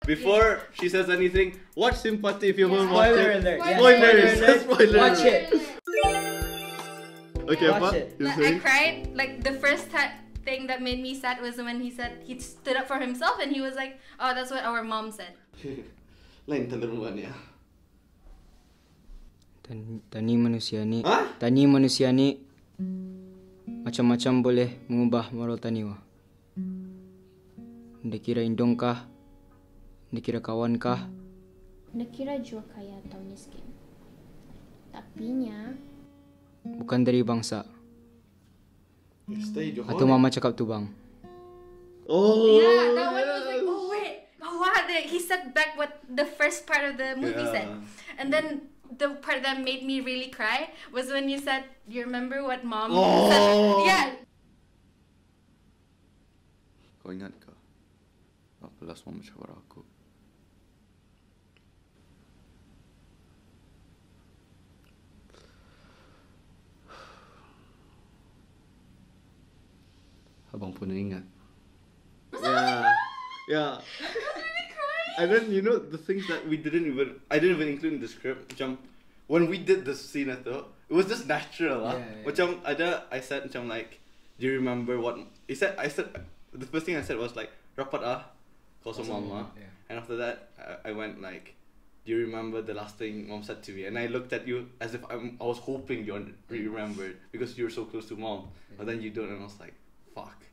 before she says anything, watch Sympathy if you haven't watched Spoiler it. alert. Spoilers. Spoiler. Watch it. Okay, Watch what? it. I cried. Like the first thing that made me sad was when he said he stood up for himself and he was like, "Oh, that's what our mom said." Lain tenderuan ya. Tani manusia ni macam-macam boleh mengubah moral taniwa. Nda kira indong kah, nda kira kawan kah, nda kira jua kaya atau miskin. Tapinya bukan dari bangsa. Stay Atau mama cakap tu bang. Oh. Yeah, that one was like, oh wait, oh wow, he said back what the first part of the movie said, and then the part that made me really cry was when you said, "You remember what mom said?" Yeah. Kau ingat ke? 14 mama cakap aku. Abang pun ingat. Yeah. And then you know the things that I didn't even include in the script. Macam when we did the scene it was just natural lah. Macam I said macam like, do you remember what he said? I said the first thing I said was like rapat call mama. And after that I went like, do you remember the last thing mom said to me? And I looked at you as if I was hoping you remembered because you were so close to mom. But then you don't, and I was like, fuck.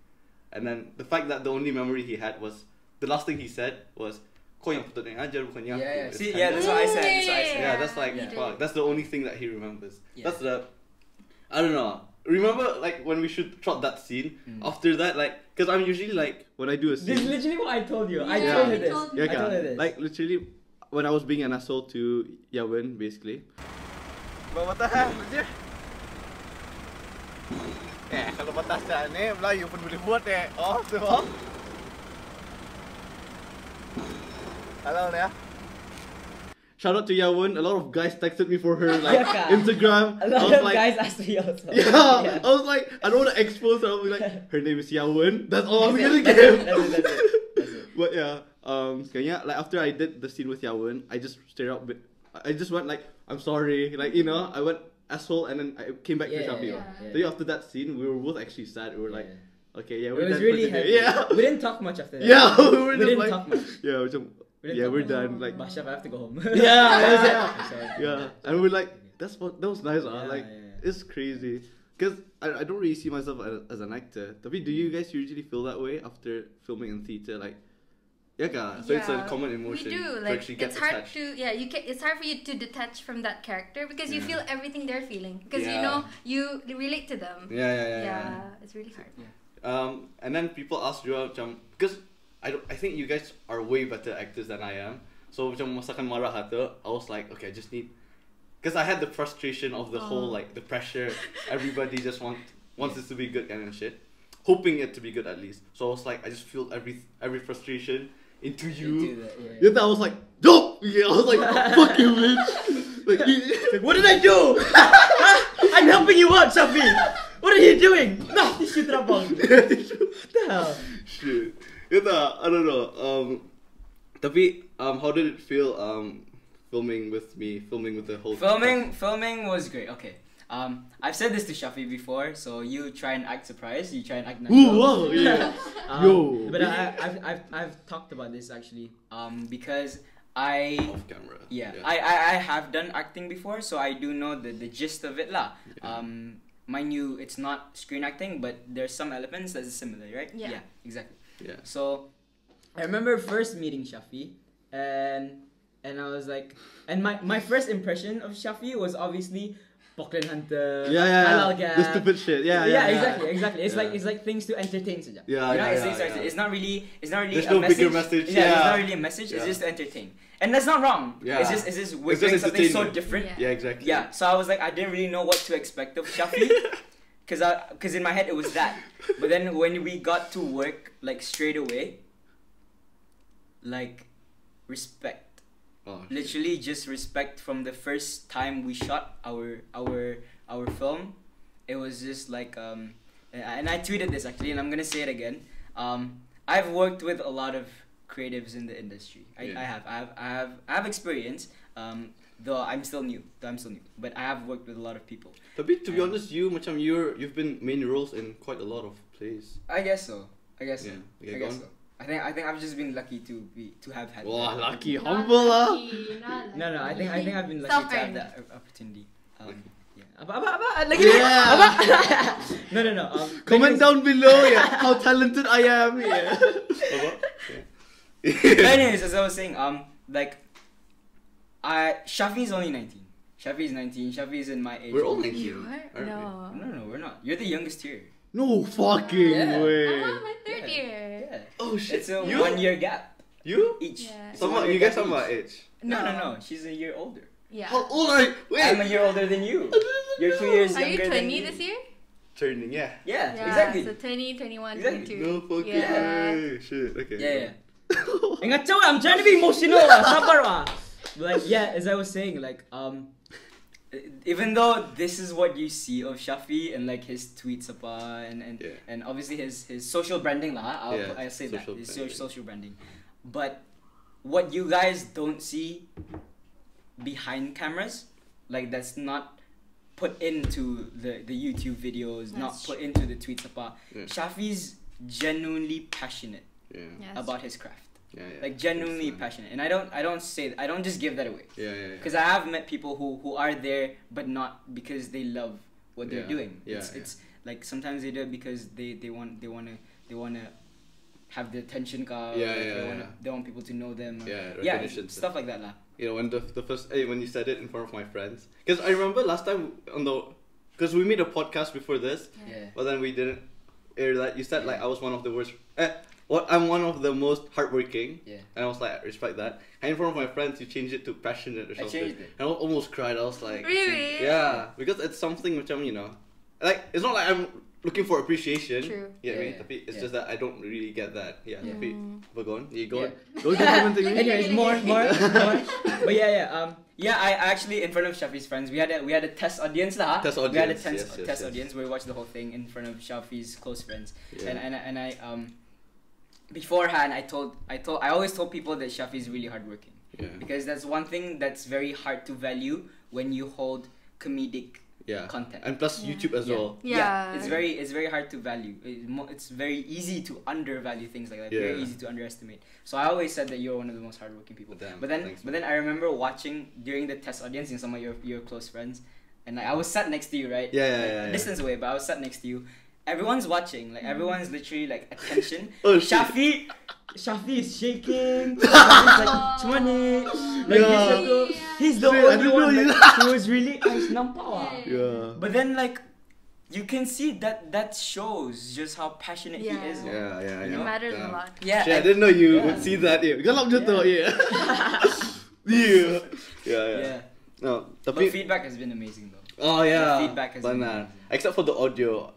And then the fact that the only memory he had was the last thing he said was, kau yang patut ajar bukannya aku. Yeah. See, that's what I said. Yeah, that's like, fuck. That's the only thing that he remembers. That's I don't know. Remember, like, when we shot that scene, after that, like, because I'm usually, like, when I do a scene... This is literally what I told you. Yeah, I told you this. Yeah, I told you this. Like, literally, when I was being an asshole to Yawin, basically. Bawa tahan, je. Kalau batasnya ni, Melayu pun boleh buat Oh, semua. Hello, ya. Shout out to Yawon. A lot of guys texted me for her like Instagram. A lot of guys asked me also. Yeah, I was like, I don't want to expose her. I'll be like, her name is Yawon. That's all I'm gonna give. That's it. But yeah, kayaknya like after I did the scene with Yawon, I just stared out. I just went like, I'm sorry, like you know, I went asshole, and then I came back to Syafi. So yeah, after that scene, we were both actually sad. We were like, okay, yeah, we're done. It was really heavy. Yeah, we didn't talk much after that. Yeah, we didn't talk much. Yeah, we're done. Like, Bashaf, I have to go home. Yeah, and we're like, that was nice. Like, it's crazy. Because I don't really see myself as an actor. Tapi, do you guys usually feel that way after filming in theater? Like, so it's a common emotion. We do. Like, it's hard to it's hard for you to detach from that character because you feel everything they're feeling because you know you relate to them. Yeah. It's really hard. And then people ask you because I think you guys are way better actors than I am. So macam masakan marah hatu, I was like, okay, I just need, because I had the frustration of the whole like the pressure. Everybody just wants this to be good kind of shit, hoping it to be good at least. So I was like, I just feel every frustration into you. I was like, dope. Yeah, I was like, fuck you, bitch. Like, what did I do? I'm helping you out, Syafi. What are you doing? No, tissue trouble. What the hell? Shit. I don't know. Tapi, how did it feel filming with the whole Filming was great. Okay. I've said this to Syafi before, so you try and act surprised, you try and act natural. Ooh, wow, yeah. Yo. But I've talked about this actually. Because off camera. Yeah. I have done acting before, so I do know the gist of it lah. Mind you, it's not screen acting, but there's some elements that's similar, right? Yeah, exactly. Yeah. So I remember first meeting Syafi, and I was like, and my first impression of Syafi was obviously Pockland Hunter, Halal Gap, the stupid shit. Exactly. It's like things to entertain saja. It's not really There's a no message. bigger message. It's not really a message. It's just to entertain, and that's not wrong. It's just we're doing something so different. Yeah, exactly. Yeah, so I was like, I didn't really know what to expect of Syafi, because in my head it was that. But then when we got to work, like straight away, like respect. Literally just respect from the first time we shot our film. It was just like and I tweeted this actually, and I'm gonna say it again. I've worked with a lot of creatives in the industry. I have experience. Though I'm still new. But I have worked with a lot of people. Tapi to be honest, you've been main roles in quite a lot of plays. I guess so. Yeah. I guess so. I think I've just been lucky to have had. Wow, that lucky, Not humble lah. lucky, not No, I think I've been lucky to have Self-earned. that opportunity. Yeah. Yeah. No. Comment down below, yeah, how talented I am. Yeah. Anyways, as I was saying, Syafi is only 19. Syafi is 19. Syafi is in my age. We're all group. 19. You are? Aren't we? No. No, we're not. You're the youngest here. No fucking Yeah. way. I'm on my third year. Yeah. Oh shit. It's a You? 1 year gap You? each. Yeah. It's a Somewhat, 1 year you guys gap are my each. age. No. She's a year older. Yeah. How old are you? Wait. I'm a year older than you. You're 2 years Are you younger than 20 me. this year? Turning, yeah. Yeah, Yeah, exactly. So 20, 21, Exactly. 22. No fucking Yeah. way. Shit. Okay. Yeah. Ingat cakap, I'm trying to be emotional lah. Sabar lah. But yeah, as I was saying, even though this is what you see of Syafi and his tweets and obviously his social branding lah, I'll say that his social branding, but what you guys don't see behind cameras, that's not put into the YouTube videos, not put into the tweets apa. Yeah. Syafi's genuinely passionate Yeah, about his craft. Yeah. Genuinely passionate, and I don't just give that away. Yeah. Because I have met people who are there, but not because they love what they're doing. It's sometimes they do it because they wanna have the attention card. They want people to know them. Recognition. Stuff like that lah. You know, when the first when you said it in front of my friends, because I remember last time because we made a podcast before this, but then we didn't air that. You said I was one of the worst. I'm one of the most hardworking. Yeah. And I was like, I respect that. And in front of my friends, you changed it to passionate or I something. changed it. And I almost cried. I was like, Really? yeah, because it's something which it's not like I'm looking for appreciation. True. Yeah. Tapi it's just that I don't really get that. Yeah. Tapi, but go on. You go on. Yeah. Don't commenting me. Anyways, more. But I actually in front of Syafi's friends, we had a test audience lah. Test We had a audience, test yes. audience where we watched the whole thing in front of Syafi's close friends. Yeah. And I beforehand I always told people that Syafi is really hardworking. Yeah. Because that's one thing that's very hard to value when you hold comedic content. And plus YouTube as well. Yeah. It's very hard to value. It's very easy to undervalue things like that. Very easy to underestimate. So I always said that you're one of the most hardworking people. Damn, but then thanks, but then I remember watching during the test audience in some of your close friends, and I was sat next to you, right? Yeah. Distance away, but I was sat next to you. Everyone's watching, everyone's literally attention. Oh, shit. Syafi is shaking. Syafi's like, "Cuma he's the Shit, I only didn't one know who was really nampak lah. Yeah. But then you can see that shows just how passionate he is. Yeah. It matters a lot. Yeah. Shit, I didn't know you would see that. Yeah. Galap je tu. Yeah. No, But tapi feedback has been amazing though. oh yeah. The feedback has been benar. amazing. Except for the audio,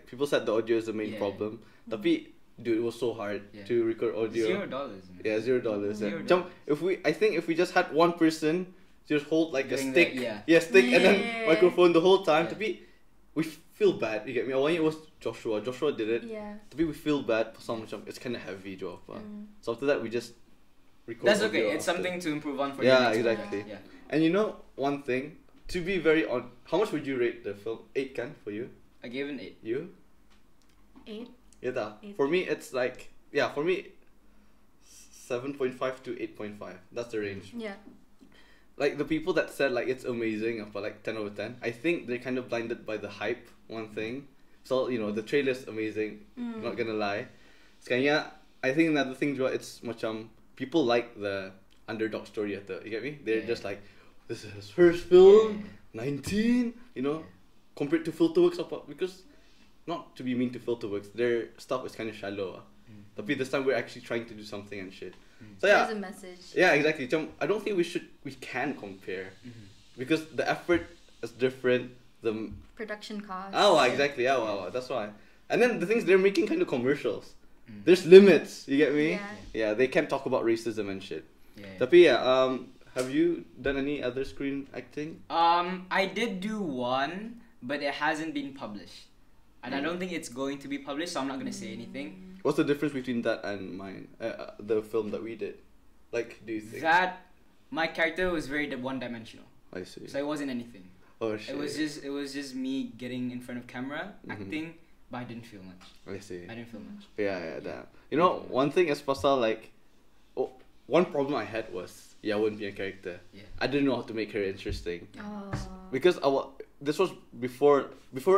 people said the audio is the main problem. Tapi dude, it was so hard to record audio. $0. Man. Yeah, $0. $0. I think if we just had one person just hold a Doing stick, that, stick and then Yeah. microphone the whole time. Yeah. Tapi we feel bad. You get me? Awalnya it was Joshua. Joshua did it. Yeah. Tapi we feel bad for some macam it's kind of heavy job. So after that we just record. That's okay. audio It's after. something to improve on for Yeah, the next one. exactly. Yeah. And you know one thing, to be very on, how much would you rate the film? 8 kan for you? I gave an 8. You? 8. Yeah, tak? 8. For me it's for me 7.5 to 8.5. That's the range. Yeah. The people that said it's amazing for 10 over 10, I think they're kind of blinded by the hype, one thing. So, the trailer's amazing, not gonna lie. Sekalinya, I think another thing juga, it's macam, people like the underdog story you get me? They're just this is his first film, 19, compared to Filterworks because, not to be mean to Filterworks, their stuff is kind of shallow. Tapi this time we're actually trying to do something and shit. So There's a message. Yeah, exactly. I don't think we can compare because the effort is different. The Production cost. exactly. Yeah, wow, that's why. And then the things they're making kind of commercials. There's limits. You get me? Yeah, they can't talk about racism and shit. Tapi have you done any other screen acting? I did do one, but it hasn't been published. And I don't think it's going to be published, so I'm not going to say anything. what's the difference between that and mine? The film that we did. Like, do you think that my character was very one-dimensional? I see. So it wasn't anything. Oh shit. It was just me getting in front of camera, acting, but I didn't feel much. I see. I didn't feel much. Yeah, damn. You know, one thing is pasal like, one problem I had was Yawen being a character. Yeah. I didn't know how to make her interesting. Oh. Because this was before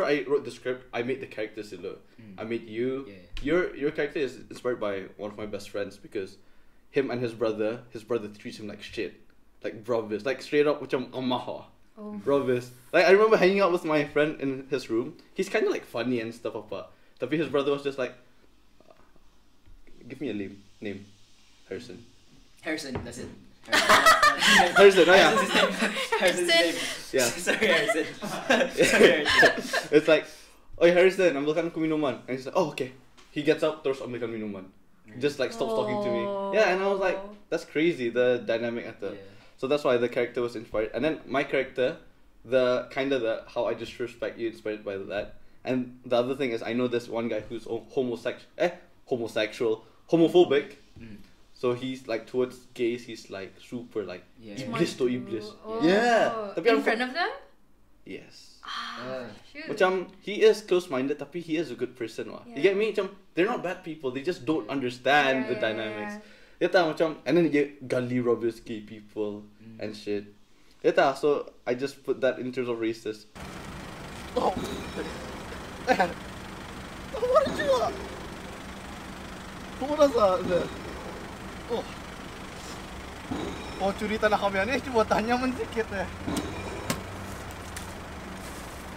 I wrote the script. I made the characters look. I made you. Yeah. Your character is inspired by one of my best friends because him and his brother treats him like shit, like brothers, like straight up macam amaha. Oh. Brothers. Like I remember hanging out with my friend in his room. He's kind of like funny and stuff apa. Tapi his brother was just like, give me a name, Harrison. Harrison, that's it. Harrison, oh yeah. Harrison's name. Yeah. Sorry, Harrison. Sorry, Harrison. It's like, oh Harrison, ambilkan aku minuman. And he's like, oh okay. He gets up, terus ambilkan minuman. Just like stops talking to me. Yeah, and I was like, that's crazy, the dynamic at the. Yeah. So that's why the character was inspired. And then my character, the how I disrespect you inspired by that. And the other thing is I know this one guy who's homophobic. So he's like towards gays, he's like super like iblis to iblis. Oh. Yeah. Tapi in front of them? Yes. Shoot. Macam he is close-minded tapi he is a good person wah. You get me? Macam they're not bad people, they just don't understand the dynamics. Ya tak macam, and then dia gully robbers gay people and shit. Ya tak, so I just put that in terms of racist. Oh. What did you want? What that? Oh. Oh, curi tanah kami ni cuma tanya sedikit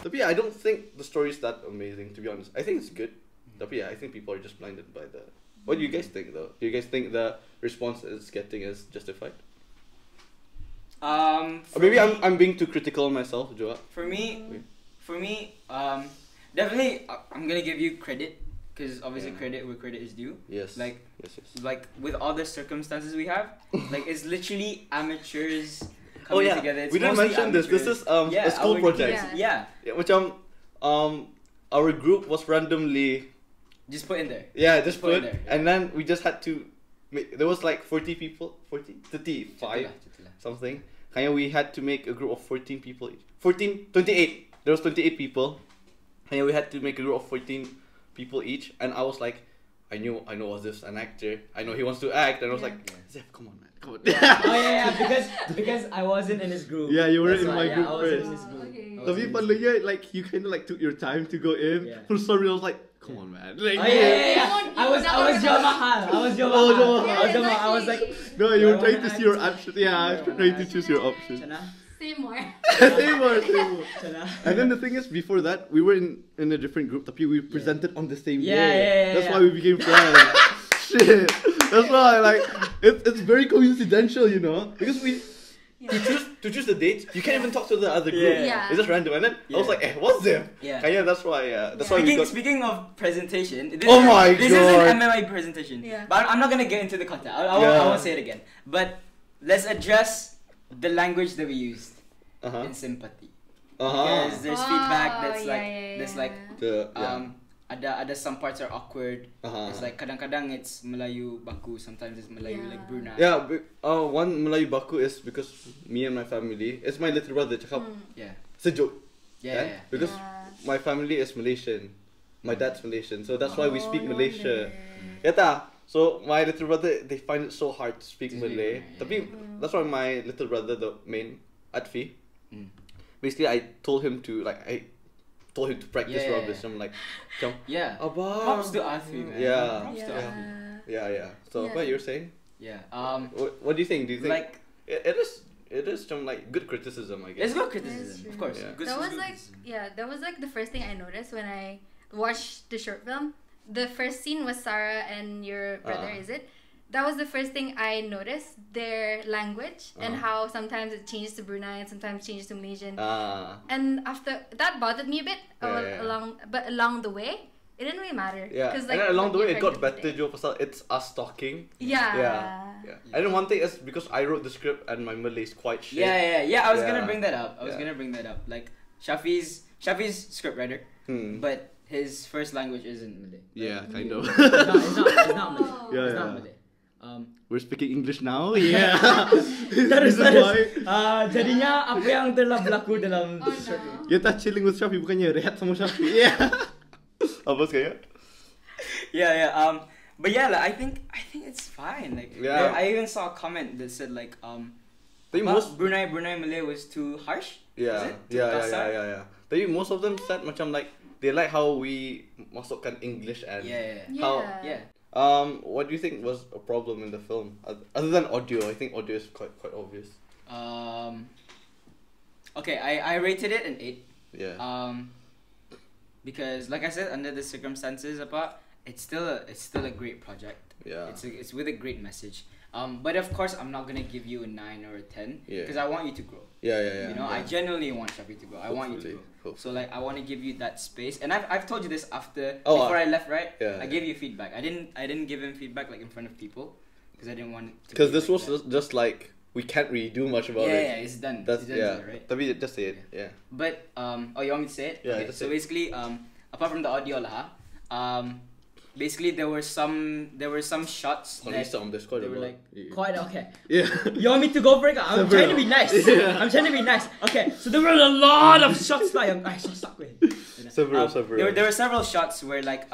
Tapi yeah, I don't think the story is that amazing, to be honest. I think it's good. Tapi yeah, I think people are just blinded by the. What do you guys think though? Do you guys think the response it's getting is justified? Or maybe I'm being too critical of myself, Joa. For me, definitely I'm gonna give you credit because obviously credit where credit is due. Yes. Like, yes. like with all the circumstances we have, like it's literally amateurs coming together. It's we didn't mention amateurs. this. This is a school project. Yeah. Macam our group was randomly. Just put in there. Yeah, just put in there. And then we just had to. There was like 40 people, 35 something. And we had to make a group of 14 people. 28. There was 28 people. And we had to make a group of 14 people each. And I was like, I know Wazif's an actor. I know he wants to act. And I was like, Zef, come on, man. Come on. Because I wasn't in his group. Yeah, you were in my group I first. wasn't in his group. Tapi like you kind of like took your time to go in. Yeah. For some reason, I was like, come on, man. Like, I was your mahal. I was like, no, you were trying to see your options. Yeah, I was trying to choose your options. Say more. Say more. And then the thing is, before that, we were in a different group. Tapi we presented on the same day. That's why we became friends. Shit. That's why like it's very coincidental, you know, because we. To choose the dates, you can't even talk to the other group. Yeah. It's just random. And then I was like, what's them? Yeah. That's why. That's why we got. Speaking of presentation, this is an MMA presentation. Yeah. But I'm not gonna get into the content. I won't say it again. But let's address the language that we used in SIMPATI. Because there's feedback that's like ada some parts are awkward. It's like kadang-kadang it's Melayu baku, sometimes it's Melayu like Brunei. Yeah, one Melayu baku is because me and my family, it's my little brother cakap sejuk. Yeah. Because my family is Malaysian. My dad's Malaysian, so that's why we speak Malaysia. So my little brother, they find it so hard to speak Malay. Tapi that's why my little brother, the main Atfi, basically I told him to practice rubbish. I'm like, Abang. Props to Atfi, man. Props to Atfi. Yeah. So what you're saying? Yeah. What do you think? Do you think like it is some like good criticism, I guess. It's good criticism, of course. Yeah. That was like the first thing I noticed when I watched the short film. The first scene was Sarah and your brother, is it? That was the first thing I noticed, their language and how sometimes it changes to Brunei and sometimes changes to Malaysian. And after that bothered me a bit along the way, it didn't really matter. Yeah. Like, and then along the way it got better, Joe, pasal it's us talking. Yeah. And then one thing is because I wrote the script and my Malay is quite shit. Yeah. I was gonna bring that up. Like Syafi's script writer, but his first language isn't Malay. Yeah, kind of. It's not Malay. Yeah, It's not yeah. Malay. We're speaking English now. Yeah. Terus. This is why. Jadinya apa yang telah berlaku dalam short film? Kita chilling with Syafi, bukannya rehat sama Syafi. Yeah. Apa sekali? Yeah. But yeah, like, I think it's fine. Like, Yeah. I even saw a comment that said like, Tapi about Brunei Malay was too harsh. Yeah, Is it? Too kasar? yeah. Tapi most of them said macam like they like how we masukkan English and Yeah. how. Yeah. What do you think was a problem in the film other than audio? I think audio is quite obvious. Okay, I rated it an 8. Yeah. Because like I said, under the circumstances, it's still a great project. Yeah. It's with a great message. But of course, I'm not gonna give you a 9 or a 10 Yeah. because I want you to grow. Yeah. You know, I genuinely want Syafi to grow. I want you to Hopefully. grow. So like, I want to give you that space. And I've told you this after Oh, before I left, right? Yeah, I gave you feedback. I didn't give him feedback like in front of people because I didn't want it to. Because be this like was that. just like we can't really do much about it. Yeah, it's done. That's it's done, right? Tapi just say it. Yeah. But oh, you want me to say it? Yeah, Okay, just so say it. basically, apart from the audio lah, basically there were some shots that they were like Quite okay. Yeah. You want me to go for it? I'm trying to be nice. I'm trying to be nice. Okay, so there were a lot of shots like I'm so stuck with. Several. There were several shots where like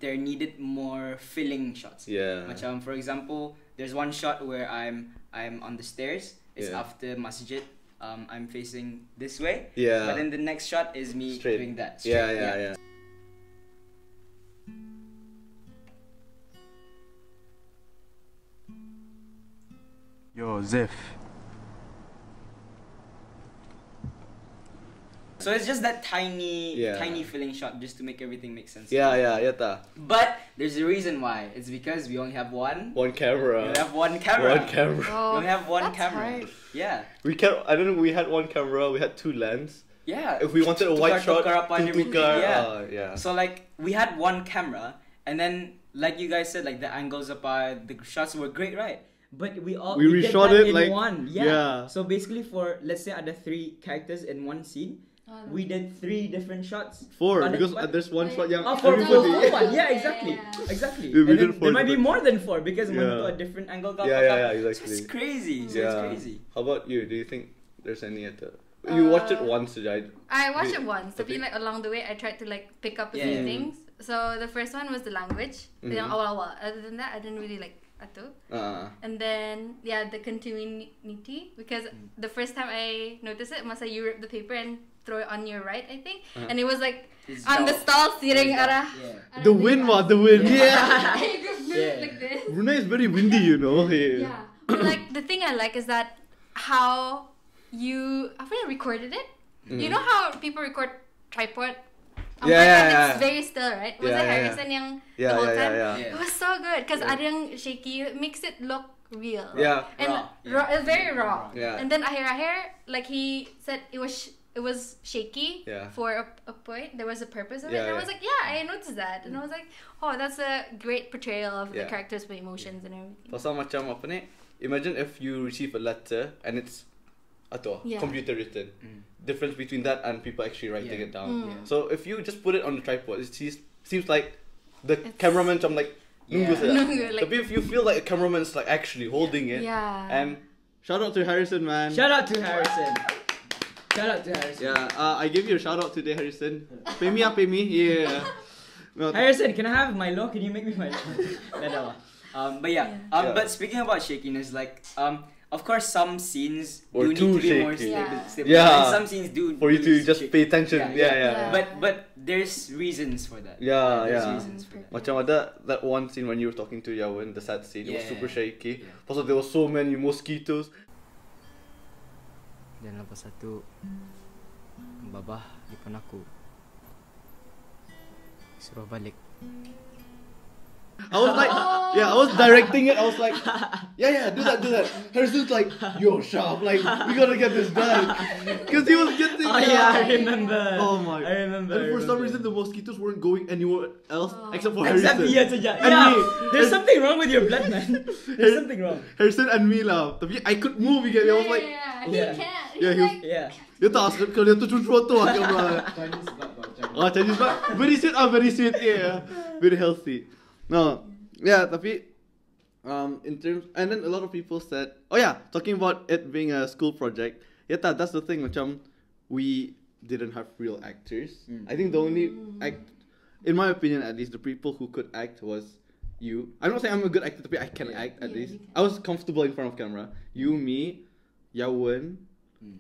there needed more filling shots. Yeah. Which, for example, there's one shot where I'm on the stairs. It's Yeah. after masjid. I'm facing this way. Yeah. But then the next shot is me Straight. doing that. Yeah, straight, yeah. Yo, Zif. So it's just that tiny Yeah. filling shot just to make everything make sense. Yeah, ta. But there's a reason why. It's because we only have one. One camera. We only have one camera. One camera. We Oh, only have one that's camera. hard. Yeah. I don't know. We had one camera. We had 2 lens. Yeah. If we wanted a wide shot, tukar apa and everything. tukar. Yeah. Yeah. So like we had one camera, and then like you guys said, like the angles apart, the shots were great, right? But we did reshot that it in like one. yeah. So basically, for let's say ada 3 characters in one scene, we did 3 different shots. 4 But- because but- there's one shot yang Oh, for everybody. one. Yeah, exactly. Yeah. Exactly. Yeah, we And did then 4 there might be different- more than 4 because Yeah. one to a different angle. Yeah, So exactly. it's crazy. So it's crazy. How about you? Do you think there's any other? You watched it once, right? I watched it Wait, once. I tapi- feel like along the way, I tried to like pick up a Yeah. few things. So the first one was the language. Yang Mhm. awal-awal. Other than that, I didn't really like atu. And then the continuity, because the first time I noticed it, masa you rip the paper and throw it on your right, I think, and it was like It's on the dull. stall sitting arah. Yeah. The wind, the wind. Yeah. You could move Yeah. like this. Brunei is very windy, you know. Yeah. But like the thing I like is that how you recorded it. You know how people record tripod? Yeah, yeah, It's yeah. very still, right? Was Yeah, it yeah, Harrison yang Yeah, the whole yeah, time? yeah. Yeah. It was so good because Yeah. ada yang shaky. It makes it look real. Yeah. And Raw. it's very raw. Yeah. And then akhir-akhir, like he said, it was shaky Yeah. for a point. There was a purpose of it. Yeah, And I yeah. was like, I noticed that. And I was like, oh, that's a great portrayal of the Yeah. characters' emotions and everything. Pasal macam apa ni? Imagine if you receive a letter and it's Yeah. computer written. Difference between that and people actually writing Yeah. it down. Mm. So if you just put it on the tripod, it seems like the cameraman macam like nunggu Yeah. saja. Nunggu, like- Tapi if you feel like a cameraman is like actually holding it, Yeah. and shout out to Harrison, man. Shout out to Harrison. Yeah, I give you a shout out today, Harrison. Pay me. Yeah. No, Harrison, can I have Milo? Can you make me Milo? But yeah. Yeah. But speaking about shakiness, like of course some scenes Or do need too to be more shaky. stable. Yeah. And some scenes do for you do to just shake. pay attention. Yeah. Yeah. But there's reasons for that. Yeah, There's yeah. reasons for that. Macam ada that one scene when you were talking to Yawin, the sad scene, it was Yeah. super shaky. Yeah. Also, there were so many mosquitoes. Dan lepas satu babah di depan aku suruh balik. I was like, I was directing it. I was like, yeah, do that. Harrison's like, yo, sharp, like, we gotta get this done. Because he was getting. Oh yeah, I remember. Oh my. I remember. And for some reason, the mosquitoes weren't going anywhere else except for Except Harrison. Ian saja. And Yeah, me. there's something wrong with your blood, man. There's something wrong. Harrison and me lah. Tapi I could move again. I was like, he Yeah. can't. Yeah, He's he was- like, Yeah. dia tak kalau dia tu cucu tu lah kamera. Oh, Chinese but very sweet. Oh, very sweet. Yeah, very healthy. No, yeah, tapi in terms, and then a lot of people said, oh yeah, talking about it being a school project. Yeah, that's the thing. Macam we didn't have real actors. I think the only in my opinion at least, the people who could act was you. I'm not saying I'm a good actor, but I can act at least. I was comfortable in front of camera. You, me, Yawen,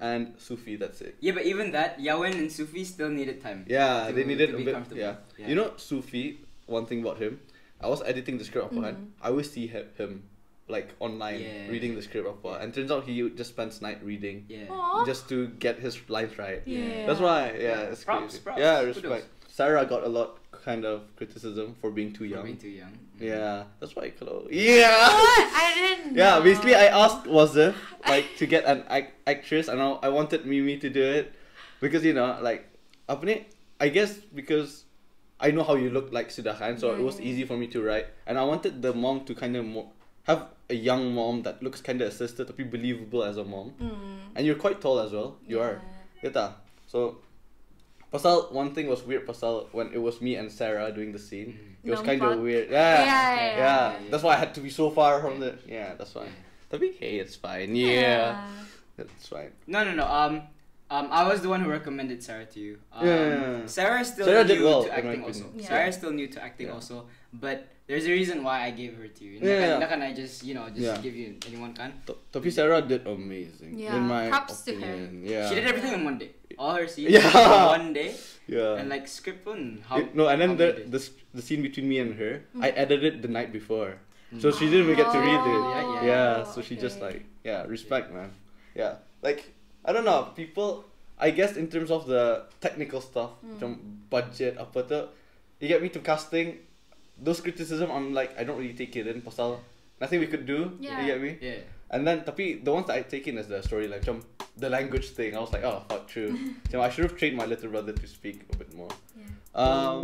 and Sufi. That's it. Yeah, but even that, Yawen and Sufi still needed time. Yeah, they needed a bit. Yeah. You know, Sufi. One thing about him, I was editing the script I always see him like online reading the script and turns out he just spends night reading just to get his lines right. That's why. Yeah, it's props, crazy. Props. Yeah, respect. Sarah got a lot kind of criticism for being too young. Yeah, that's why. Yeah. What? I didn't know. Yeah, basically I asked Wazif like to get an actress, and I wanted Mimie to do it because like apa ni? I guess because I know how you look like sudahan, so it was easy for me to write, and I wanted the mom to kind of have a young mom that looks kind of assisted to be believable as a mom, and you're quite tall as well. You are. Yeah. So. Pasal one thing was weird. Pasal when it was me and Sarah doing the scene, it was kind of weird. Yeah. That's why I had to be so far from the. Yeah, that's why. Tapi hey, it's fine. Yeah, it's fine. No. I was the one who recommended Sarah to you. Sarah is still did new well, to acting also. Sarah is still new to acting also, but there's a reason why I gave her to you. Can I just give you anyone kan? Tapi Sarah did amazing. Yeah. In my Props opinion. to her. Yeah. She did everything in one day. All her scenes in one day. Yeah. And like script pun. And then the scene between me and her, I edited the night before, so she didn't even get to read it. Yeah. So she just respect, man. Yeah. Like I don't know, people. I guess in terms of the technical stuff, budget apa tu, you get me to casting. Those criticism, I'm like I don't really take it in. Pasal nothing we could do. You get me? Yeah. And then tapi the ones that I take in is the storyline, the language thing. I was like, oh fuck, true. I should have trained my little brother to speak a bit more. Yeah.